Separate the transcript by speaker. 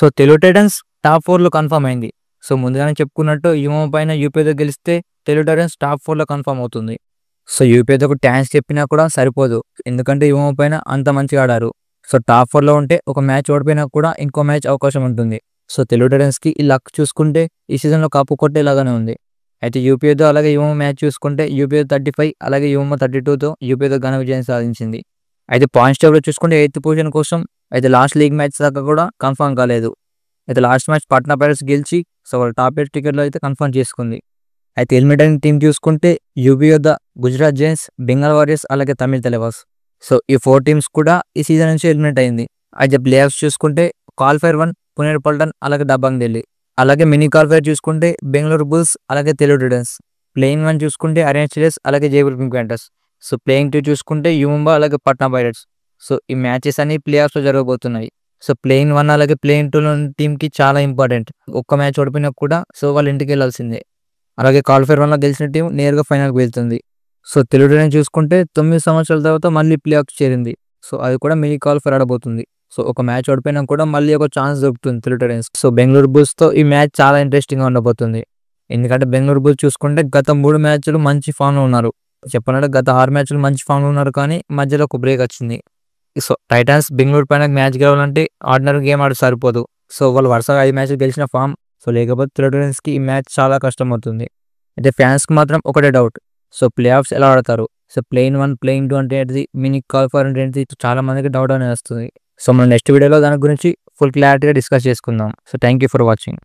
Speaker 1: So Telugu Titans top 4లో confirm అయింది. So ముందుగానే చెప్పుకున్నట్టు యువ పైన యూపీతో గెలిస్తే తెలుగు టైటన్స్ టాప్ 4లో కన్ఫర్మ్ అవుతుంది. సో యూపీతో థ్యాంక్స్ చెప్పినా కూడా సరిపోదు. ఎందుకంటే యువ పైన అంత మంచిగా ఆడారు. సో టాప్ 4లో ఉంటే ఒక మ్యాచ్ ఓడిపోయినా కూడా ఇంకో మ్యాచ్ అవకాశం ఉంటుంది. సో తెలుగు టైటన్స్కి ఈ లక్ చూసుకుంటే ఈ సీజన్లో కప్పు కొట్టేలాగానే ఉంది. అయితే యూపీతో అలాగే యువ మ్యాచ్ చూసుకుంటే యూపీతో 35 అలాగే యువ 32తో యూపీతో ఘన విజయం సాధించింది. అయితే పాయింట్స్ టేబుల్ చూసుకుంటే 8th పొజిషన్ కోసం అయితే లాస్ట్ లీగ్ మ్యాచ్ దాకా కూడా కన్ఫర్మ్ కాలేదు. అయితే లాస్ట్ మ్యాచ్ పట్నా పైరట్స్ గెలిచి సో వాళ్ళ టాప్ 8 టికెట్లో అయితే కన్ఫర్మ్ చేసుకుంది. అయితే ఎలిమినేట్ అయిన టీం చూసుకుంటే యూపీ యొద్ద గుజరాత్ జైన్స్, బెంగాల్ వారియర్స్ అలాగే తమిళ తలవాస్. సో ఈ 4 టీమ్స్ కూడా ఈ సీజన్ నుంచి ఎలిమినేట్ అయింది. అయితే ప్లే ఆఫ్స్ చూసుకుంటే క్వాలిఫైర్ 1 పుణె పల్టన్ అలాగే దబాంగ్ ఢిల్లీ. అలాగే మినీ క్వాలిఫైర్ చూసుకుంటే బెంగళూరు బుల్స్ అలాగే తెలుగు టైటన్స్. ప్లేయింగ్ 1 చూసుకుంటే అరుణాచల్ అలాగే Jaipur pink Panthers. So playing 2 చూసుకుంటే యువంబా అలాగే పట్నా పైరట్స్. సో ఈ మ్యాచెస్ అన్ని ప్లే ఆఫ్స్లో జరగబోతున్నాయి. సో ప్లేయింగ్ 1 అలాగే ప్లేయింగ్ 2 టీంకి చాలా ఇంపార్టెంట్. ఒక్క మ్యాచ్ ఓడిపోయినా కూడా సో వాళ్ళు ఇంటికి వెళ్ళాల్సిందే. అలాగే క్వాలిఫైర్ 1లో గెలిచిన టీం నేరుగా ఫైనల్కి వెళ్తుంది. సో తెలుగు టైటన్స్ చూసుకుంటే 9 సంవత్సరాల తర్వాత మళ్ళీ ప్లే ఆఫ్ చేరింది. సో అది కూడా మినీ క్వాలిఫైర్ ఆడబోతుంది. సో ఒక మ్యాచ్ ఓడిపోయినా కూడా మళ్ళీ ఒక ఛాన్స్ దొరుకుతుంది తెలుగు టైటన్స్. సో బెంగళూరు బుల్స్తో ఈ మ్యాచ్ చాలా ఇంట్రెస్టింగ్గా ఉండబోతుంది. ఎందుకంటే బెంగళూరు బుల్స్ చూసుకుంటే గత 3 మ్యాచ్లు మంచి ఫామ్లో ఉన్నారు. చెప్పాలంటే గత 6 మ్యాచ్లు మంచి ఫామ్లో ఉన్నారు, కానీ మధ్యలో ఒక బ్రేక్ వచ్చింది. సో టైటన్స్ బెంగళూరు పైన మ్యాచ్ గెలవాలంటే ఆర్డినరీ గేమ్ ఆడి సరిపోదు. సో వాళ్ళు వరుసగా 5 మ్యాచ్లు గెలిచిన ఫామ్. సో లేకపోతే తెలుగు టైటన్స్కి ఈ మ్యాచ్ చాలా కష్టం అవుతుంది. అయితే ఫ్యాన్స్కి మాత్రం ఒకటే డౌట్, సో ప్లే ఆఫ్స్ ఎలా ఆడతారు? సో ప్లేయింగ్ 1 ప్లేయింగ్ 2 అంటే ఏంటిది, మినీ క్వాలిఫైర్ అంటే ఏంటిది, చాలా మందికి డౌట్ అనేది వస్తుంది. సో మనం నెక్స్ట్ వీడియోలో దాని గురించి ఫుల్ క్లారిటీగా డిస్కస్ చేసుకుందాం. So thank you for watching.